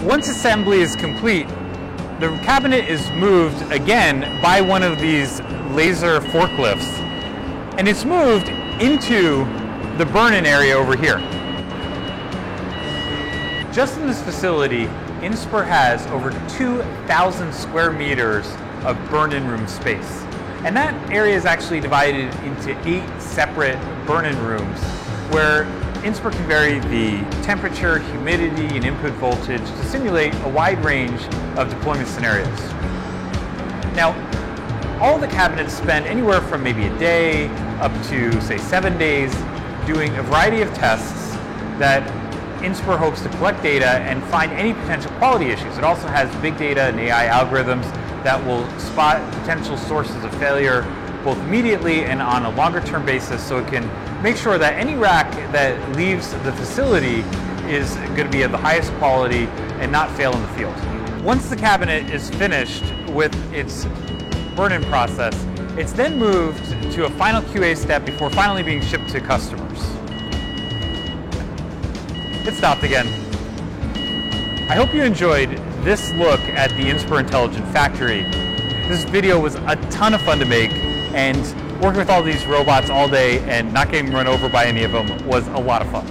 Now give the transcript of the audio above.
Once assembly is complete, the cabinet is moved again by one of these laser forklifts, and it's moved into the burn-in area over here. Just in this facility, Inspur has over 2,000 square meters of burn-in room space. And that area is actually divided into 8 separate burn-in rooms where Inspur can vary the temperature, humidity, and input voltage to simulate a wide range of deployment scenarios. Now, all the cabinets spend anywhere from maybe a day up to, say, 7 days doing a variety of tests that Inspur hopes to collect data and find any potential quality issues. It also has big data and AI algorithms that will spot potential sources of failure both immediately and on a longer-term basis, so it can make sure that any rack that leaves the facility is going to be of the highest quality and not fail in the field. Once the cabinet is finished with its burn-in process, it's then moved to a final QA step before finally being shipped to customers. It stopped again. I hope you enjoyed this look at the Inspur Intelligent Factory. This video was a ton of fun to make, and working with all these robots all day and not getting run over by any of them was a lot of fun.